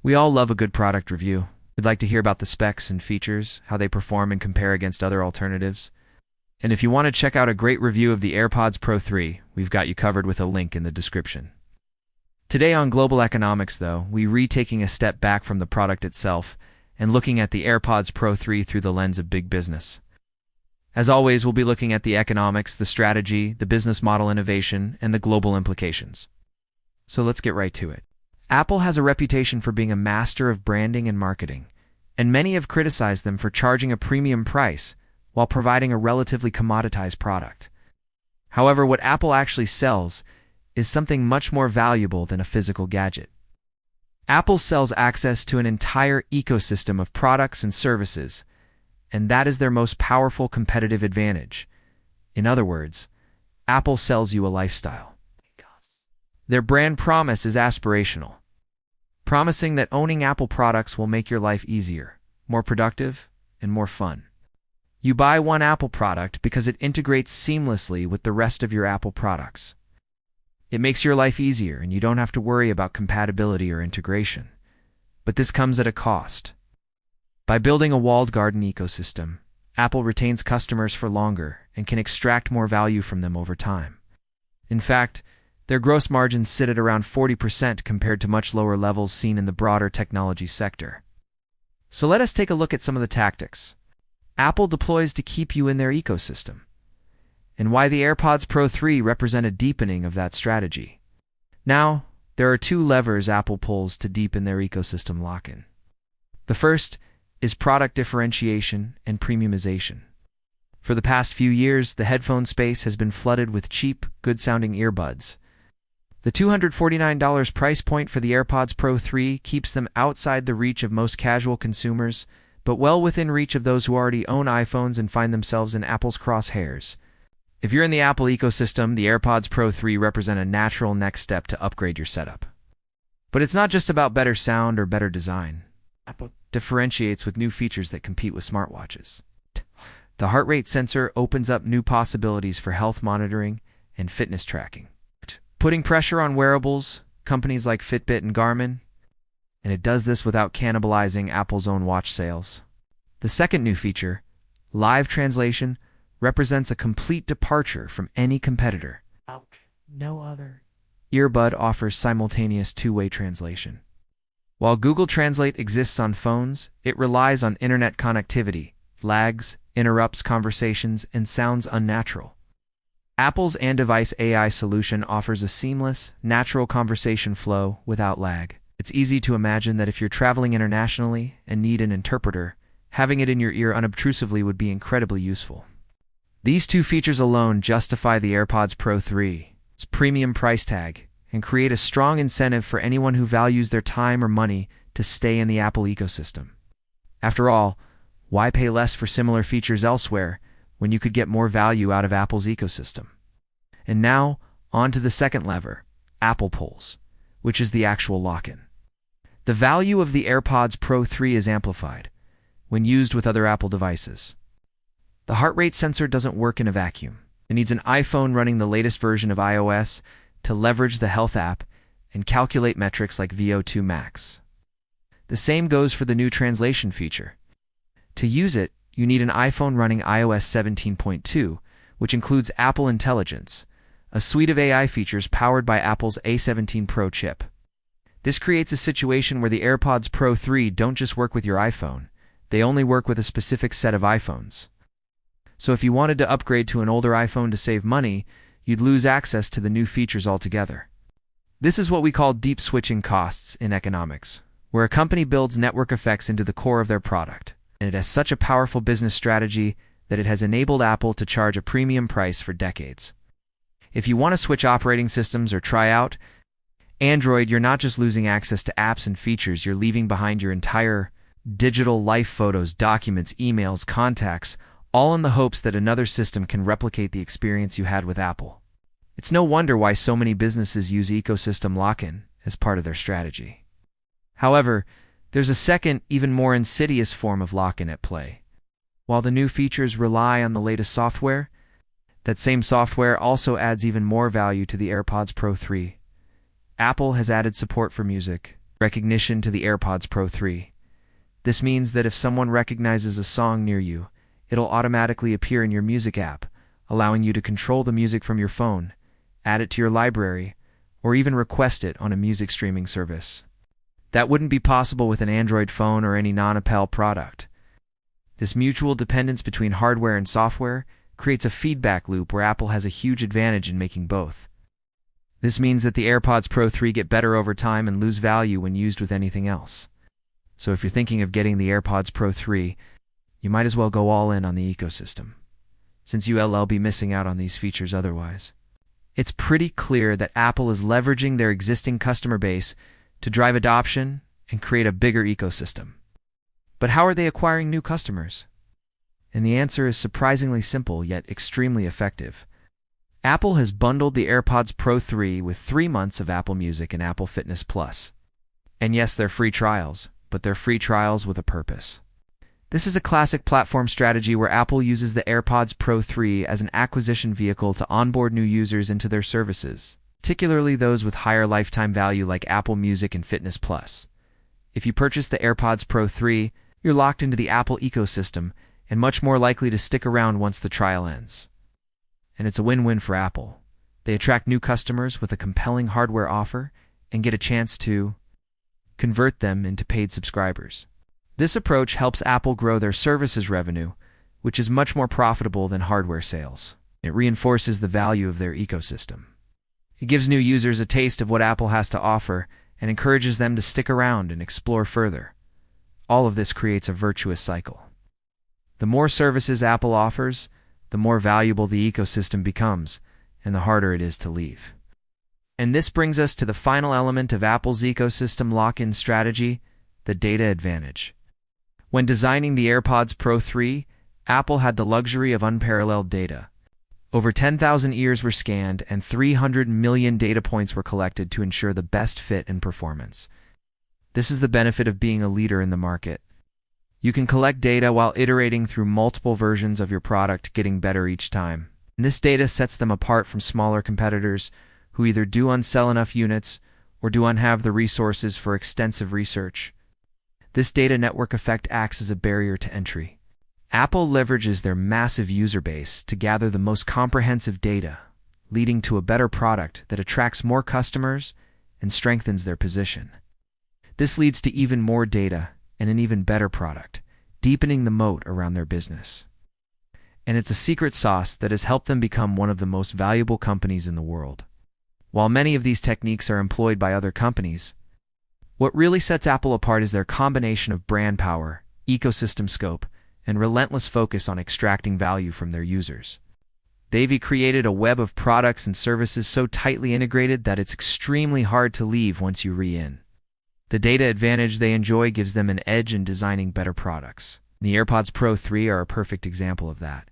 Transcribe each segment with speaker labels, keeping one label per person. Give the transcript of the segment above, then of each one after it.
Speaker 1: We all love a good product review. We'd like to hear about the specs and features, how they perform and compare against other alternatives. And if you want to check out a great review of the AirPods Pro 3, we've got you covered with a link in the description. Today on Global Economics, though, we're taking a step back from the product itself and looking at the AirPods Pro 3 through the lens of big business. As always, we'll be looking at the economics, the strategy, the business model innovation, and the global implications. So let's get right to it. Apple has a reputation for being a master of branding and marketing, and many have criticized them for charging a premium price while providing a relatively commoditized product. However, what Apple actually sells is something much more valuable than a physical gadget. Apple sells access to an entire ecosystem of products and services, and that is their most powerful competitive advantage. In other words, Apple sells you a lifestyle. Their brand promise is aspirational, promising that owning Apple products will make your life easier, more productive, and more fun. You buy one Apple product because it integrates seamlessly with the rest of your Apple products. It makes your life easier and you don't have to worry about compatibility or integration. But this comes at a cost. By building a walled garden ecosystem, Apple retains customers for longer and can extract more value from them over time. In fact, their gross margins sit at around 40% compared to much lower levels seen in the broader technology sector. So let us take a look at some of the tactics Apple deploys to keep you in their ecosystem, and why the AirPods Pro 3 represent a deepening of that strategy. Now, there are two levers Apple pulls to deepen their ecosystem lock-in. The first is product differentiation and premiumization. For the past few years, the headphone space has been flooded with cheap, good-sounding earbuds. The $249 price point for the AirPods Pro 3 keeps them outside the reach of most casual consumers, but well within reach of those who already own iPhones and find themselves in Apple's crosshairs. If you're in the Apple ecosystem, the AirPods Pro 3 represent a natural next step to upgrade your setup. But it's not just about better sound or better design. Apple differentiates with new features that compete with smartwatches. The heart rate sensor opens up new possibilities for health monitoring and fitness tracking, putting pressure on wearables, companies like Fitbit and Garmin, and it does this without cannibalizing Apple's own watch sales. The second new feature, live translation, represents a complete departure from any competitor.
Speaker 2: No other
Speaker 1: Earbud offers simultaneous two-way translation. While Google Translate exists on phones, it relies on internet connectivity, lags, interrupts conversations, and sounds unnatural. Apple's and-device AI solution offers a seamless, natural conversation flow without lag. It's easy to imagine that if you're traveling internationally and need an interpreter, having it in your ear unobtrusively would be incredibly useful. These two features alone justify the AirPods Pro 3's premium price tag and create a strong incentive for anyone who values their time or money to stay in the Apple ecosystem. After all, why pay less for similar features elsewhere when you could get more value out of Apple's ecosystem? And now, on to the second lever, Apple pulls, which is the actual lock-in. The value of the AirPods Pro 3 is amplified when used with other Apple devices. The heart rate sensor doesn't work in a vacuum. It needs an iPhone running the latest version of iOS to leverage the Health app and calculate metrics like VO2 max. The same goes for the new translation feature. To use it, you need an iPhone running iOS 17.2, which includes Apple Intelligence, a suite of AI features powered by Apple's A17 Pro chip. This creates a situation where the AirPods Pro 3 don't just work with your iPhone, they only work with a specific set of iPhones. So if you wanted to upgrade to an older iPhone to save money, you'd lose access to the new features altogether. This is what we call deep switching costs in economics, where a company builds network effects into the core of their product, and it has such a powerful business strategy that it has enabled Apple to charge a premium price for decades. If you want to switch operating systems or try out Android, you're not just losing access to apps and features, you're leaving behind your entire digital life, photos, documents, emails, contacts, all in the hopes that another system can replicate the experience you had with Apple. It's no wonder why so many businesses use ecosystem lock-in as part of their strategy. However, there's a second, even more insidious form of lock-in at play. While the new features rely on the latest software, that same software also adds even more value to the AirPods Pro 3. Apple has added support for music, recognition to the AirPods Pro 3. This means that if someone recognizes a song near you, it'll automatically appear in your music app, allowing you to control the music from your phone, add it to your library, or even request it on a music streaming service. That wouldn't be possible with an Android phone or any non-Apple product. This mutual dependence between hardware and software creates a feedback loop where Apple has a huge advantage in making both. This means that the AirPods Pro 3 get better over time and lose value when used with anything else. So if you're thinking of getting the AirPods Pro 3, you might as well go all in on the ecosystem, since you'll be missing out on these features otherwise. It's pretty clear that Apple is leveraging their existing customer base to drive adoption and create a bigger ecosystem. But how are they acquiring new customers? And the answer is surprisingly simple yet extremely effective. Apple has bundled the AirPods Pro 3 with 3 months of Apple Music and Apple Fitness Plus. And yes, they're free trials, but they're free trials with a purpose. This is a classic platform strategy where Apple uses the AirPods Pro 3 as an acquisition vehicle to onboard new users into their services, particularly those with higher lifetime value like Apple Music and Fitness Plus. If you purchase the AirPods Pro 3, you're locked into the Apple ecosystem and much more likely to stick around once the trial ends. And it's a win-win for Apple. They attract new customers with a compelling hardware offer and get a chance to convert them into paid subscribers. This approach helps Apple grow their services revenue, which is much more profitable than hardware sales. It reinforces the value of their ecosystem. It gives new users a taste of what Apple has to offer and encourages them to stick around and explore further. All of this creates a virtuous cycle. The more services Apple offers, the more valuable the ecosystem becomes, and the harder it is to leave. And this brings us to the final element of Apple's ecosystem lock-in strategy, the data advantage. When designing the AirPods Pro 3, Apple had the luxury of unparalleled data. Over 10,000 ears were scanned and 300 million data points were collected to ensure the best fit and performance. This is the benefit of being a leader in the market. You can collect data while iterating through multiple versions of your product, getting better each time. And this data sets them apart from smaller competitors who either don't sell enough units or don't have the resources for extensive research. This data network effect acts as a barrier to entry. Apple leverages their massive user base to gather the most comprehensive data, leading to a better product that attracts more customers and strengthens their position. This leads to even more data and an even better product, deepening the moat around their business. And it's a secret sauce that has helped them become one of the most valuable companies in the world. While many of these techniques are employed by other companies, what really sets Apple apart is their combination of brand power, ecosystem scope, and relentless focus on extracting value from their users. They've created a web of products and services so tightly integrated that it's extremely hard to leave once you re-in. The data advantage they enjoy gives them an edge in designing better products. The AirPods Pro 3 are a perfect example of that.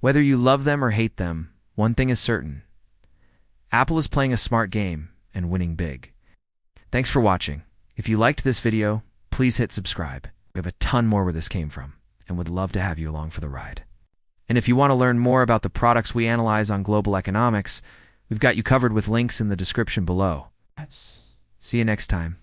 Speaker 1: Whether you love them or hate them, one thing is certain. Apple is playing a smart game and winning big. Thanks for watching. If you liked this video, please hit subscribe. We have a ton more where this came from, and would love to have you along for the ride. And if you want to learn more about the products we analyze on global economics, we've got you covered with links in the description below. See you next time.